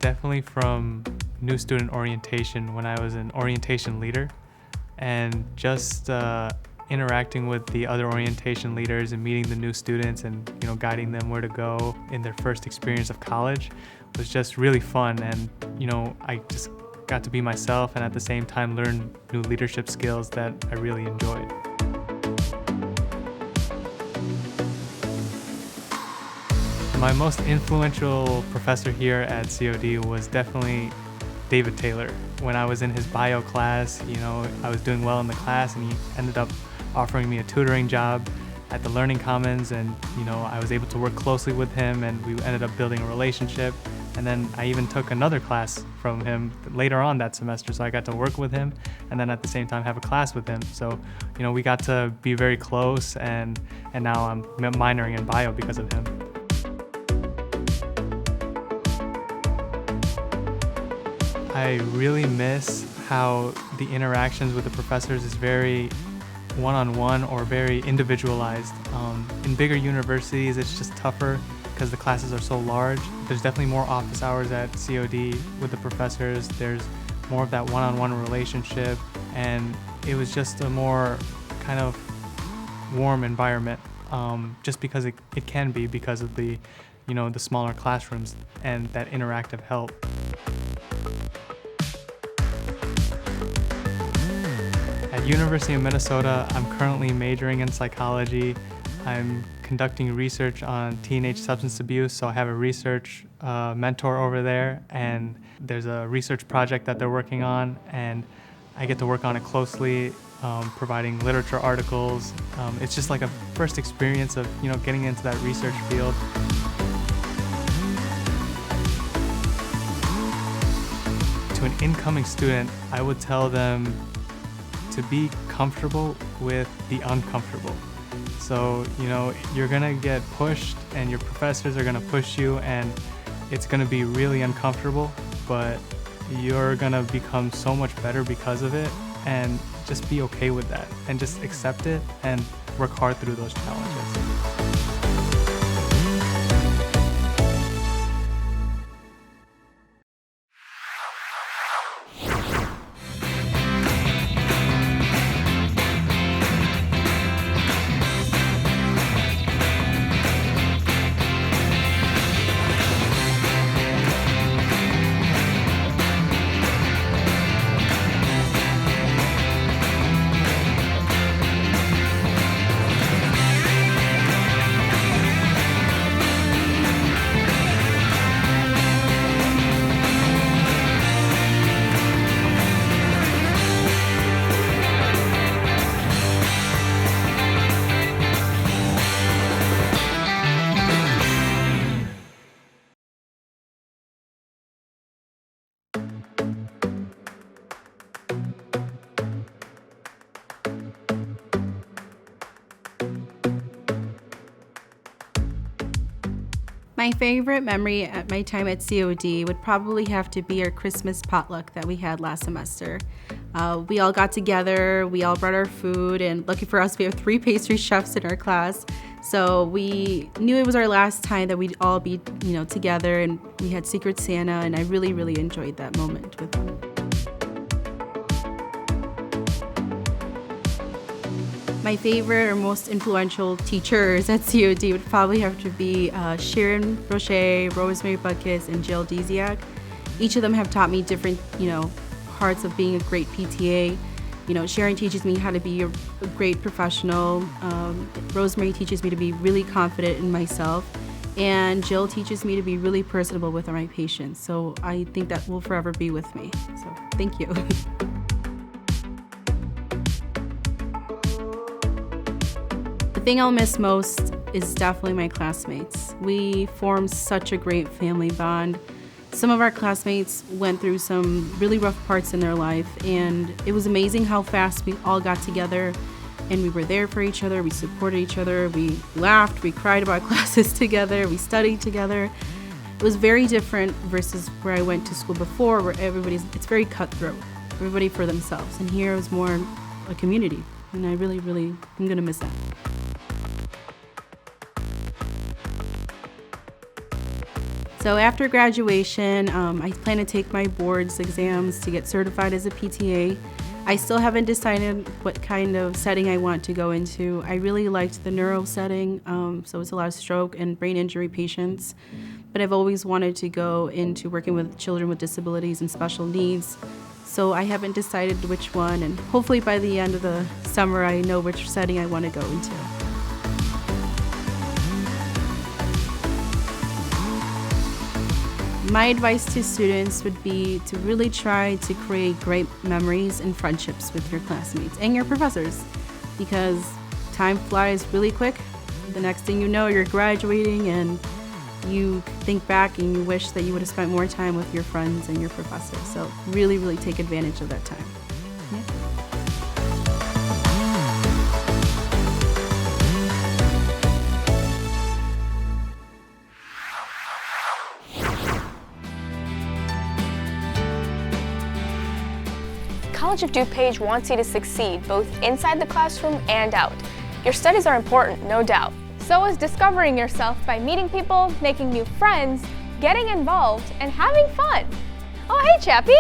definitely from new student orientation when I was an orientation leader, and just interacting with the other orientation leaders and meeting the new students and guiding them where to go in their first experience of college was just really fun. And I just got to be myself and at the same time learn new leadership skills that I really enjoyed. My most influential professor here at COD was definitely David Taylor. When I was in his bio class, I was doing well in the class, and he ended up offering me a tutoring job at the Learning Commons, and I was able to work closely with him, and we ended up building a relationship. And then I even took another class from him later on that semester, so I got to work with him and then at the same time have a class with him. So we got to be very close, and now I'm minoring in bio because of him. I really miss how the interactions with the professors is very one-on-one or very individualized. In bigger universities, it's just tougher because the classes are so large. There's definitely more office hours at COD with the professors. There's more of that one-on-one relationship, and it was just a more kind of warm environment, just because it can be because of the smaller classrooms and that interactive help. At University of Minnesota, I'm currently majoring in psychology. I'm conducting research on teenage substance abuse, so I have a research mentor over there, and there's a research project that they're working on, and I get to work on it closely, providing literature articles. It's just like a first experience of getting into that research field. To an incoming student, I would tell them to be comfortable with the uncomfortable. So, you're gonna get pushed and your professors are gonna push you, and it's gonna be really uncomfortable, but you're gonna become so much better because of it, and just be okay with that and just accept it and work hard through those challenges. My favorite memory at my time at COD would probably have to be our Christmas potluck that we had last semester. We all got together, we all brought our food, and lucky for us, we have 3 pastry chefs in our class. So we knew it was our last time that we'd all be, together, and we had Secret Santa, and I really, really enjoyed that moment with them. My favorite or most influential teachers at COD would probably have to be Sharon Roche, Rosemary Buckus, and Jill Desiak. Each of them have taught me different, parts of being a great PTA. Sharon teaches me how to be a great professional. Rosemary teaches me to be really confident in myself. And Jill teaches me to be really personable with my patients. So I think that will forever be with me. So thank you. The thing I'll miss most is definitely my classmates. We formed such a great family bond. Some of our classmates went through some really rough parts in their life, and it was amazing how fast we all got together and we were there for each other, we supported each other, we laughed, we cried about classes together, we studied together. It was very different versus where I went to school before, where it's very cutthroat, everybody for themselves. And here it was more a community, and I really, really am gonna miss that. So after graduation, I plan to take my boards exams to get certified as a PTA. I still haven't decided what kind of setting I want to go into. I really liked the neuro setting, so it's a lot of stroke and brain injury patients. But I've always wanted to go into working with children with disabilities and special needs. So I haven't decided which one, and hopefully by the end of the summer I know which setting I want to go into. My advice to students would be to really try to create great memories and friendships with your classmates and your professors, because time flies really quick. The next thing you know, you're graduating and you think back and you wish that you would have spent more time with your friends and your professors. So really, really take advantage of that time. Yeah. College of DuPage wants you to succeed both inside the classroom and out. Your studies are important, no doubt. So is discovering yourself by meeting people, making new friends, getting involved, and having fun. Oh, hey, Chappie!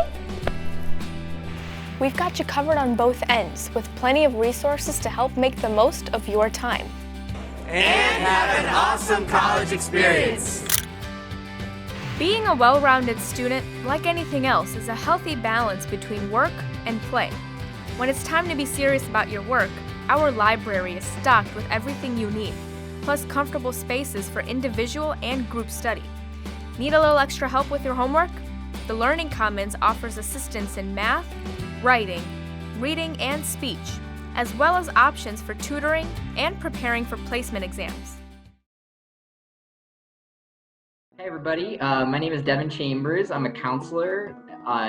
We've got you covered on both ends with plenty of resources to help make the most of your time. And have an awesome college experience! Being a well-rounded student, like anything else, is a healthy balance between work and play. When it's time to be serious about your work, our library is stocked with everything you need, plus comfortable spaces for individual and group study. Need a little extra help with your homework? The Learning Commons offers assistance in math, writing, reading, and speech, as well as options for tutoring and preparing for placement exams. Hey everybody, my name is Devin Chambers. I'm a counselor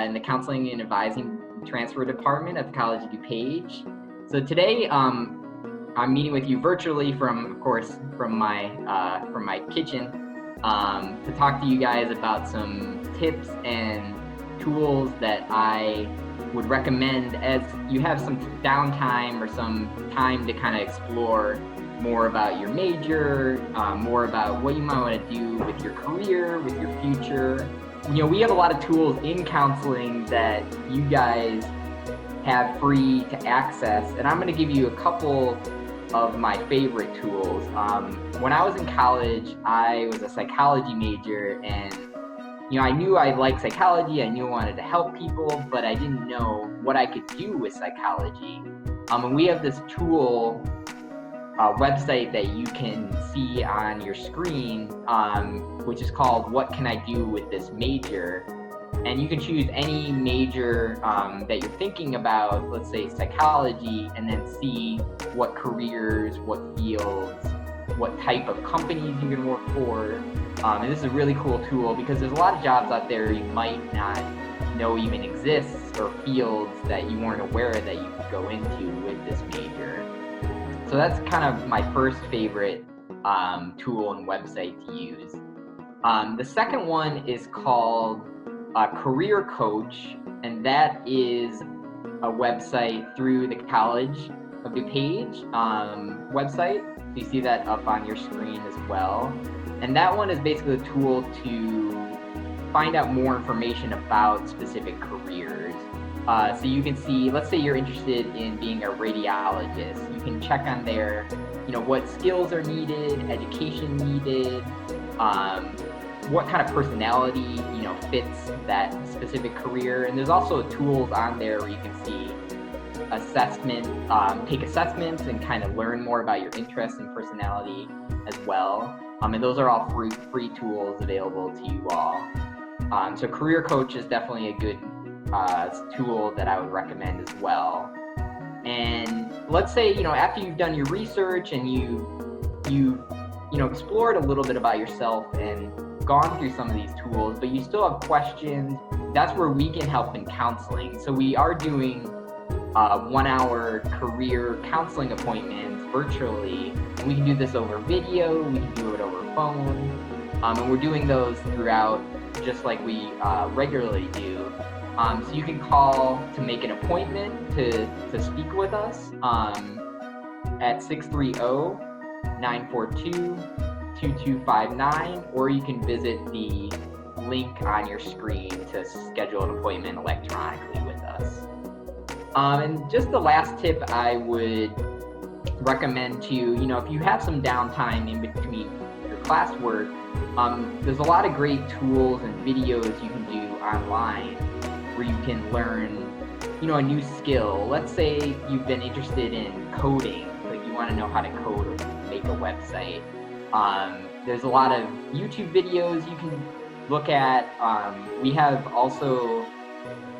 in the Counseling and Advising Transfer Department at the College of DuPage. So today I'm meeting with you virtually from my kitchen to talk to you guys about some tips and tools that I would recommend as you have some downtime or some time to kind of explore more about your major, more about what you might want to do with your career, with your future. You know, we have a lot of tools in counseling that you guys have free to access, and I'm going to give you a couple of my favorite tools. When I was in college, I was a psychology major, and you know, I knew I liked psychology, I knew I wanted to help people, but I didn't know what I could do with psychology. And we have this tool website that you can see on your screen, which is called What Can I Do With This Major? And you can choose any major that you're thinking about, let's say psychology, and then see what careers, what fields, what type of companies you can work for. And this is a really cool tool because there's a lot of jobs out there you might not know even exists, or fields that you weren't aware that you could go into with this major. So that's kind of my first favorite tool and website to use. The second one is called Career Coach, and that is a website through the College of DuPage website. So you see that up on your screen as well. And that one is basically a tool to find out more information about specific careers. So you can see, let's say you're interested in being a radiologist. You can check on there, you know, what skills are needed, education needed, what kind of personality, you know, fits that specific career. And there's also tools on there where you can see take assessments and kind of learn more about your interests and personality as well. And those are all free tools available to you all. So Career Coach is definitely a good tool that I would recommend as well. And let's say, you know, after you've done your research and you know, explored a little bit about yourself and gone through some of these tools, but you still have questions, that's where we can help in counseling. So we are doing 1-hour career counseling appointments virtually, and we can do this over video, we can do it over phone, and we're doing those throughout just like we regularly do. So you can call to make an appointment to speak with us at 630-942 2259, or you can visit the link on your screen to schedule an appointment electronically with us. And just the last tip I would recommend to you, if you have some downtime in between your classwork, there's a lot of great tools and videos you can do online where you can learn, a new skill. Let's say you've been interested in coding, like you want to know how to code or make a website. There's a lot of YouTube videos you can look at. We have also,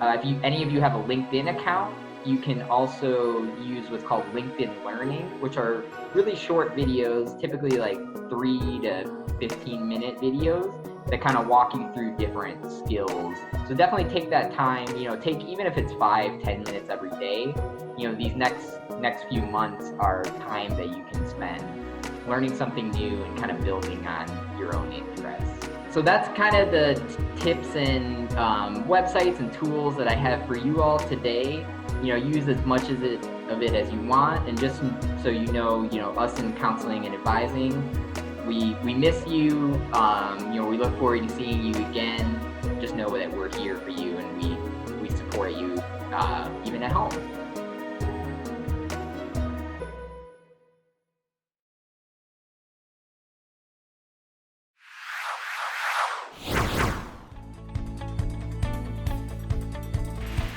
if any of you have a LinkedIn account, you can also use what's called LinkedIn Learning, which are really short videos, typically like 3 to 15-minute videos that kind of walk you through different skills. So definitely take that time, take, even if it's 5-10 minutes every day, these next few months are time that you can spend learning something new and kind of building on your own interests. So that's kind of the tips and websites and tools that I have for you all today. Use as much of it as you want, and just so us in counseling and advising, we miss you. We look forward to seeing you again. Just know that we're here for you, and we support you even at home.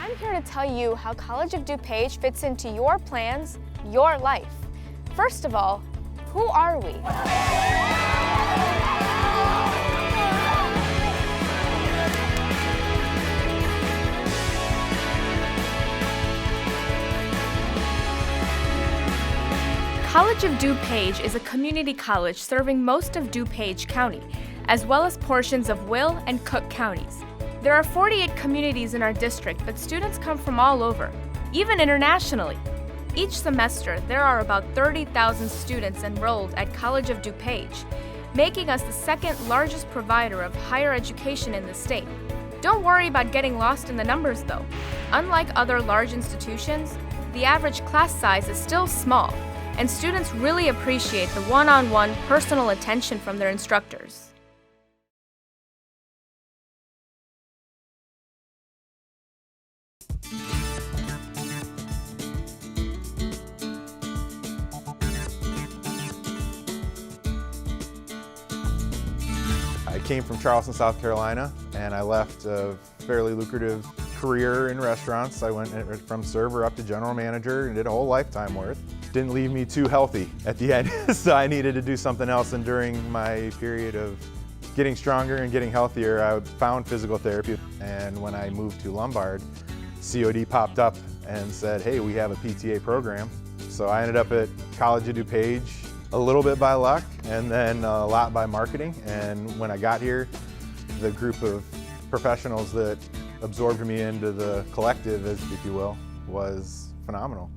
I'm here to tell you how College of DuPage fits into your plans, your life. First of all, who are we? College of DuPage is a community college serving most of DuPage County, as well as portions of Will and Cook counties. There are 48 communities in our district, but students come from all over, even internationally. Each semester, there are about 30,000 students enrolled at College of DuPage, making us the second largest provider of higher education in the state. Don't worry about getting lost in the numbers, though. Unlike other large institutions, the average class size is still small, and students really appreciate the one-on-one personal attention from their instructors. I came from Charleston, South Carolina, and I left a fairly lucrative career in restaurants. I went from server up to general manager and did a whole lifetime worth. Didn't leave me too healthy at the end, so I needed to do something else. And during my period of getting stronger and getting healthier, I found physical therapy. And when I moved to Lombard, COD popped up and said, hey, we have a PTA program. So I ended up at College of DuPage, a little bit by luck and then a lot by marketing. And when I got here, the group of professionals that absorbed me into the collective, if you will, was phenomenal.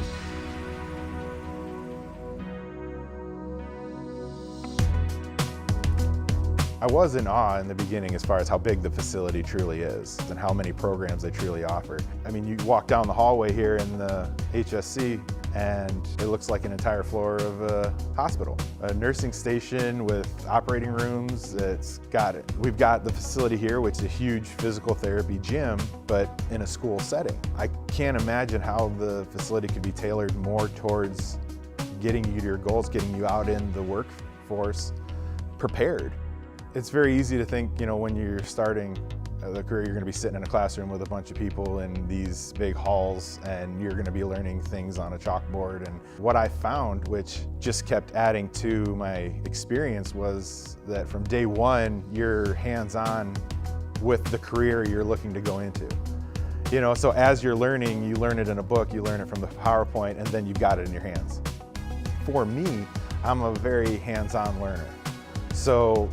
I was in awe in the beginning as far as how big the facility truly is and how many programs they truly offer. I mean, you walk down the hallway here in the HSC and it looks like an entire floor of a hospital. A nursing station with operating rooms, we've got the facility here, which is a huge physical therapy gym, but in a school setting. I can't imagine how the facility could be tailored more towards getting you to your goals, getting you out in the workforce prepared. It's very easy to think, when you're starting the career, you're going to be sitting in a classroom with a bunch of people in these big halls and you're going to be learning things on a chalkboard. And what I found, which just kept adding to my experience, was that from day one, you're hands-on with the career you're looking to go into. So as you're learning, you learn it in a book, you learn it from the PowerPoint, and then you've got it in your hands. For me, I'm a very hands-on learner. So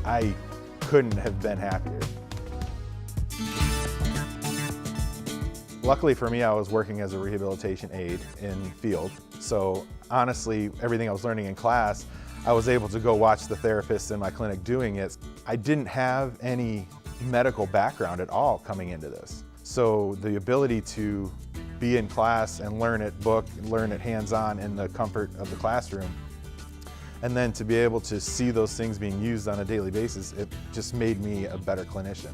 I couldn't have been happier. Luckily for me, I was working as a rehabilitation aide in field. So honestly, everything I was learning in class, I was able to go watch the therapists in my clinic doing it. I didn't have any medical background at all coming into this. So the ability to be in class and learn it book, learn it hands-on in the comfort of the classroom And then to be able to see those things being used on a daily basis, it just made me a better clinician.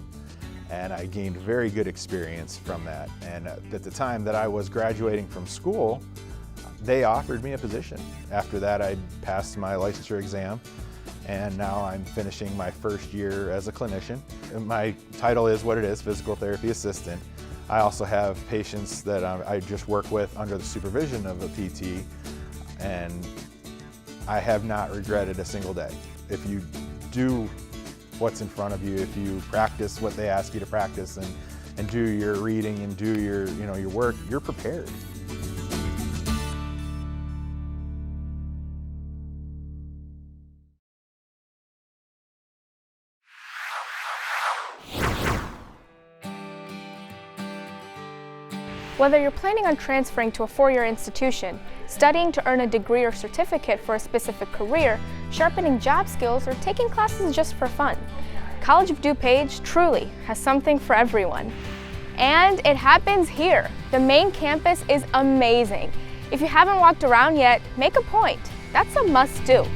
And I gained very good experience from that. And at the time that I was graduating from school, they offered me a position. After that, I passed my licensure exam, and now I'm finishing my first year as a clinician. And my title is what it is, physical therapy assistant. I also have patients that I just work with under the supervision of a PT, and I have not regretted a single day. If you do what's in front of you, if you practice what they ask you to practice and do your reading and do your, your work, you're prepared. Whether you're planning on transferring to a four-year institution, studying to earn a degree or certificate for a specific career, sharpening job skills, or taking classes just for fun, College of DuPage truly has something for everyone. And it happens here. The main campus is amazing. If you haven't walked around yet, make a point. That's a must-do.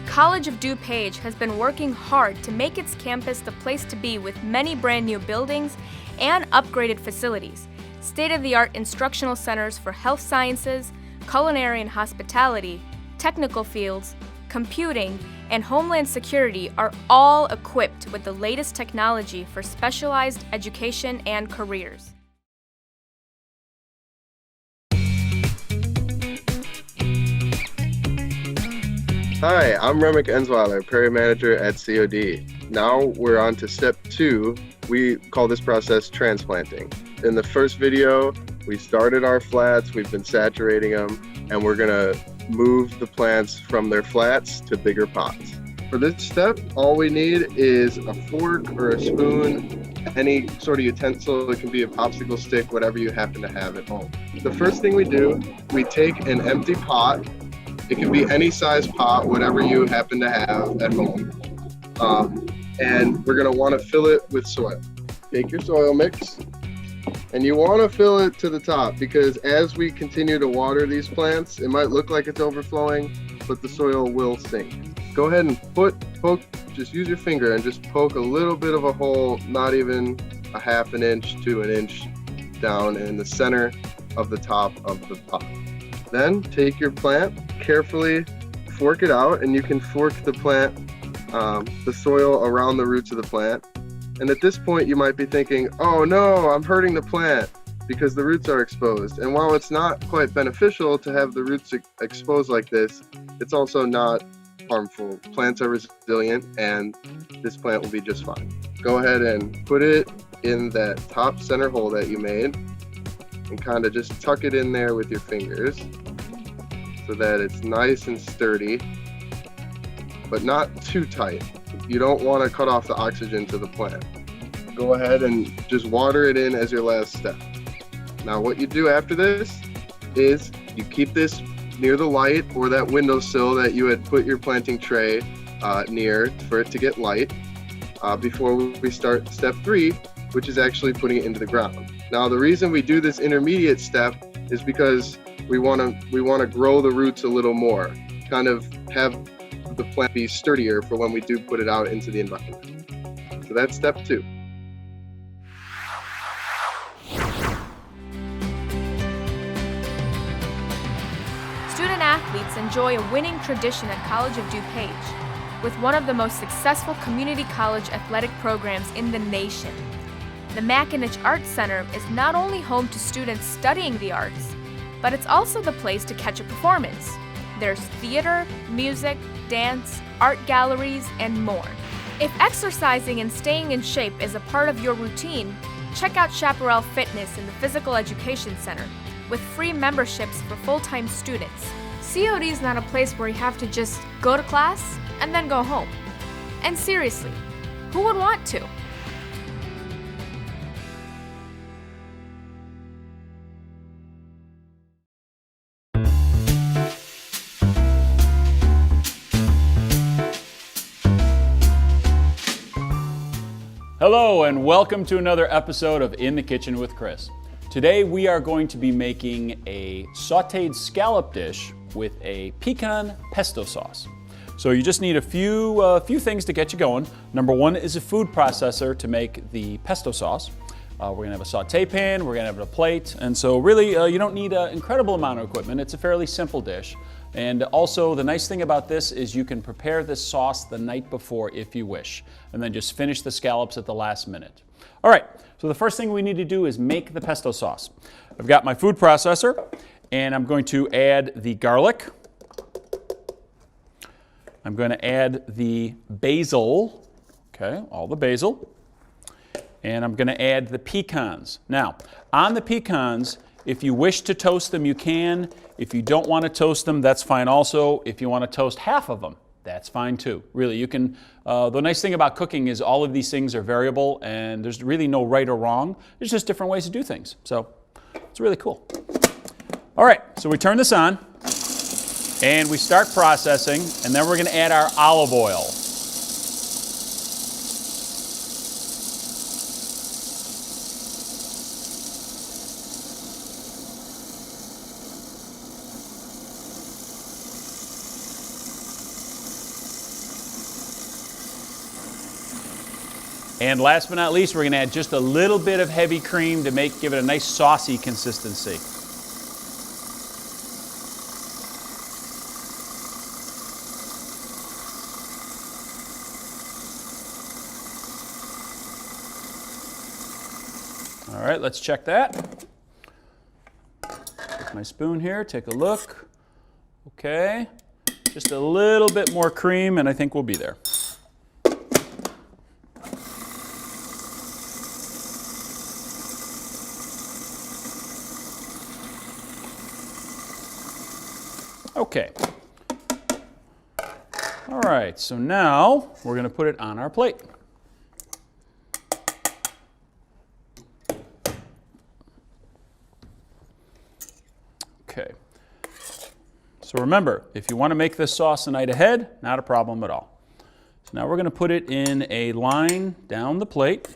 College of DuPage has been working hard to make its campus the place to be, with many brand new buildings and upgraded facilities. State-of-the-art instructional centers for health sciences, culinary and hospitality, technical fields, computing, and homeland security are all equipped with the latest technology for specialized education and careers. Hi, I'm REMIC ENSWEILER, PRAIRIE Manager at COD. Now we're on to step 2. We call this process transplanting. In the first video, we started our flats, we've been saturating them, and we're gonna move the plants from their flats to bigger pots. For this step, all we need is a fork or a spoon, any sort of utensil. It can be a popsicle stick, whatever you happen to have at home. The first thing we do, we take an empty pot. It can be any size pot, whatever you happen to have at home. And we're gonna wanna fill it with soil. Take your soil mix, and you wanna fill it to the top, because as we continue to water these plants, it might look like it's overflowing, but the soil will sink. Go ahead and poke, just use your finger and just poke a little bit of a hole, not even a half an inch to an inch down in the center of the top of the pot. Then take your plant, carefully fork it out, and you can fork the plant, the soil around the roots of the plant. And at this point you might be thinking, oh no, I'm hurting the plant because the roots are exposed. And while it's not quite beneficial to have the roots exposed like this, it's also not harmful. Plants are resilient, and this plant will be just fine. Go ahead and put it in that top center hole that you made, and kind of just tuck it in there with your fingers so that it's nice and sturdy, but not too tight. You don't want to cut off the oxygen to the plant. Go ahead and just water it in as your last step. Now what you do after this is you keep this near the light or that windowsill that you had put your planting tray near for it to get light before we start step 3, which is actually putting it into the ground. Now the reason we do this intermediate step is because we want to grow the roots a little more, kind of have the plant be sturdier for when we do put it out into the environment. So that's step 2. Student athletes enjoy a winning tradition at College of DuPage, with one of the most successful community college athletic programs in the nation. The Makinich Arts Center is not only home to students studying the arts, but it's also the place to catch a performance. There's theater, music, dance, art galleries, and more. If exercising and staying in shape is a part of your routine, check out Chaparral Fitness in the Physical Education Center, with free memberships for full-time students. COD is not a place where you have to just go to class and then go home. And seriously, who would want to? Hello and welcome to another episode of In the Kitchen with Chris. Today we are going to be making a sauteed scallop dish with a pecan pesto sauce. So you just need a few things to get you going. Number one is a food processor to make the pesto sauce. We're gonna have a saute pan, we're gonna have a plate, and so really you don't need an incredible amount of equipment. It's a fairly simple dish. And also the nice thing about this is you can prepare this sauce the night before if you wish, and then just finish the scallops at the last minute. All right, so the first thing we need to do is make the pesto sauce. I've got my food processor, and I'm going to add the garlic. I'm going to add the basil, okay, all the basil. And I'm going to add the pecans. Now, on the pecans, if you wish to toast them, you can. If you don't want to toast them, that's fine also. If you want to toast half of them, that's fine too. Really, you can, the nice thing about cooking is all of these things are variable and there's really no right or wrong. There's just different ways to do things. So it's really cool. All right, so we turn this on and we start processing, and then we're going to add our olive oil. And last but not least, we're going to add just a little bit of heavy cream to give it a nice saucy consistency. All right, let's check that. With my spoon here, take a look. Okay, just a little bit more cream and I think we'll be there. Okay. All right, so now we're going to put it on our plate. Okay. So remember, if you want to make this sauce the night ahead, not a problem at all. So now we're going to put it in a line down the plate.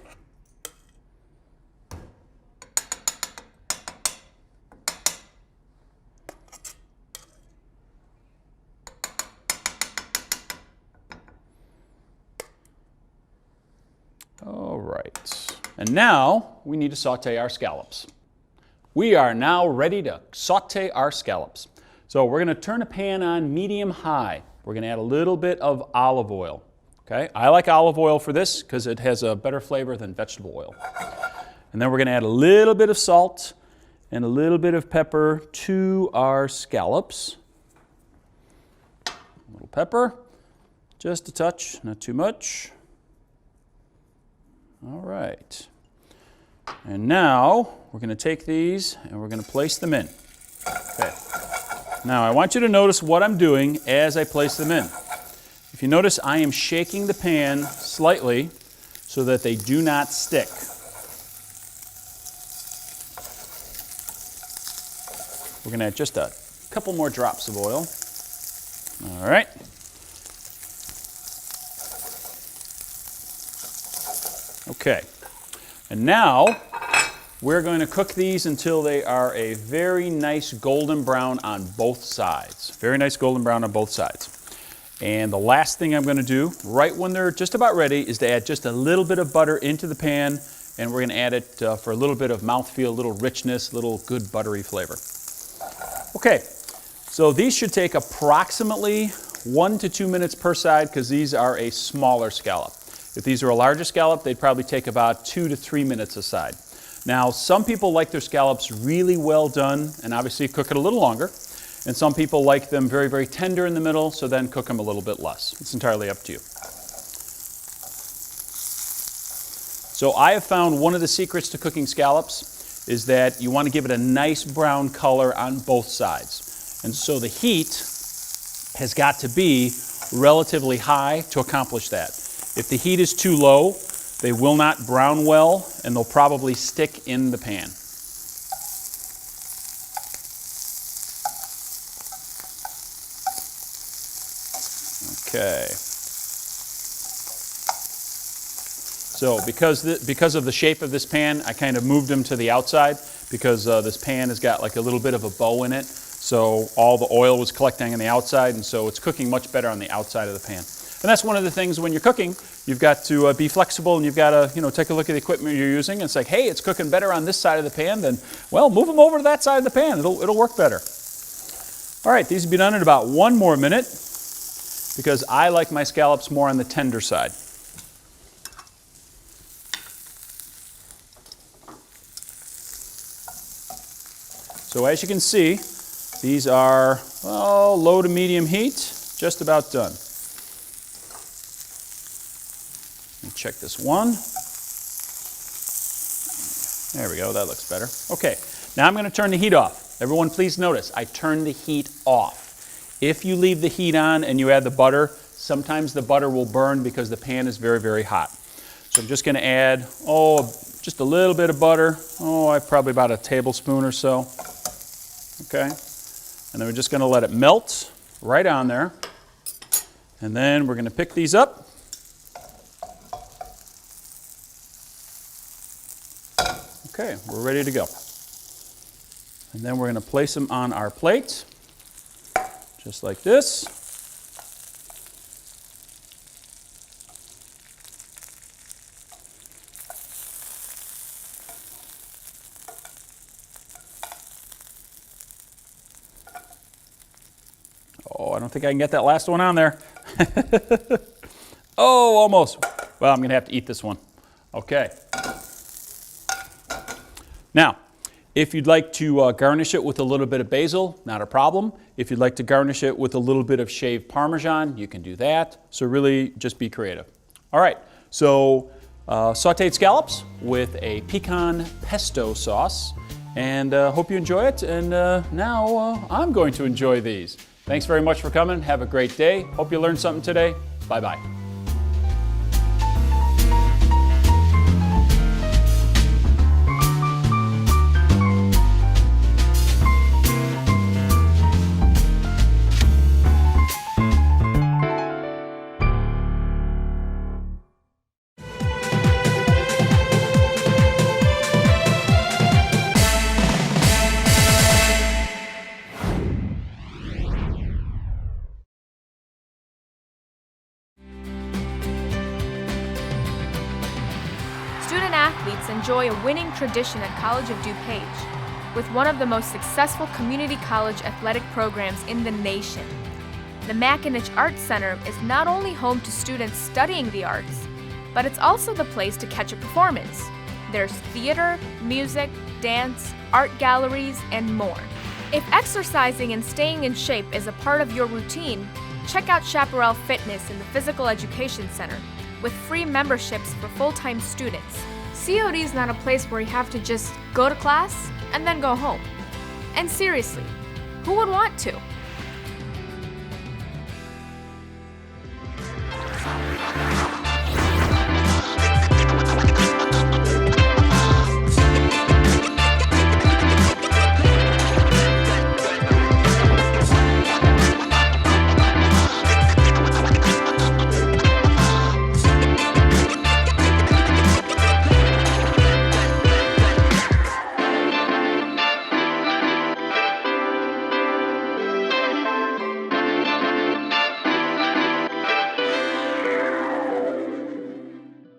All right, and now we need to saute our scallops. We are now ready to saute our scallops. So we're going to turn a pan on medium-high. We're going to add a little bit of olive oil. Okay, I like olive oil for this because it has a better flavor than vegetable oil. And then we're going to add a little bit of salt and a little bit of pepper to our scallops. A little pepper, just a touch, not too much. All right, and now we're going to take these and we're going to place them in. Okay. Now I want you to notice what I'm doing as I place them in. If you notice, I am shaking the pan slightly so that they do not stick. We're going to add just a couple more drops of oil. All right. Okay, and now we're going to cook these until they are a very nice golden brown on both sides. Very nice golden brown on both sides. And the last thing I'm going to do, right when they're just about ready, is to add just a little bit of butter into the pan, and we're going to add it for a little bit of mouthfeel, a little richness, a little good buttery flavor. Okay, so these should take approximately 1 to 2 minutes per side because these are a smaller scallop. If these are a larger scallop, they'd probably take about 2 to 3 minutes a side. Now, some people like their scallops really well done and obviously cook it a little longer. And some people like them very, very tender in the middle, so then cook them a little bit less. It's entirely up to you. So I have found one of the secrets to cooking scallops is that you want to give it a nice brown color on both sides. And so the heat has got to be relatively high to accomplish that. If the heat is too low, they will not brown well and they'll probably stick in the pan. Okay. So because of the shape of this pan, I kind of moved them to the outside because this pan has got like a little bit of a bow in it. So all the oil was collecting on the outside, and so it's cooking much better on the outside of the pan. And that's one of the things when you're cooking, you've got to be flexible, and you've got to, take a look at the equipment you're using and say, hey, it's cooking better on this side of the pan, then, well, move them over to that side of the pan. It'll work better. All right, these will be done in about 1 more minute because I like my scallops more on the tender side. So as you can see, these are, well, low to medium heat, just about done. Let me check this one. There we go, that looks better. Okay, now I'm going to turn the heat off. Everyone please notice, I turn the heat off. If you leave the heat on and you add the butter, sometimes the butter will burn because the pan is very, very hot. So I'm just going to add, just a little bit of butter. Probably about a tablespoon or so. Okay, and then we're just going to let it melt right on there. And then we're going to pick these up. Okay, we're ready to go. And then we're going to place them on our plate, just like this. I don't think I can get that last one on there. Oh, almost. Well, I'm going to have to eat this one. Okay. Now, if you'd like to garnish it with a little bit of basil, not a problem. If you'd like to garnish it with a little bit of shaved Parmesan, you can do that. So really, just be creative. All right, so sauteed scallops with a pecan pesto sauce. And hope you enjoy it. And now I'm going to enjoy these. Thanks very much for coming. Have a great day. Hope you learned something today. Bye-bye. Student-athletes enjoy a winning tradition at College of DuPage, with one of the most successful community college athletic programs in the nation. The Mackinac Arts Center is not only home to students studying the arts, but it's also the place to catch a performance. There's theater, music, dance, art galleries, and more. If exercising and staying in shape is a part of your routine, check out Chaparral Fitness in the Physical Education Center, with free memberships for full-time students. COD is not a place where you have to just go to class and then go home. And seriously, who would want to?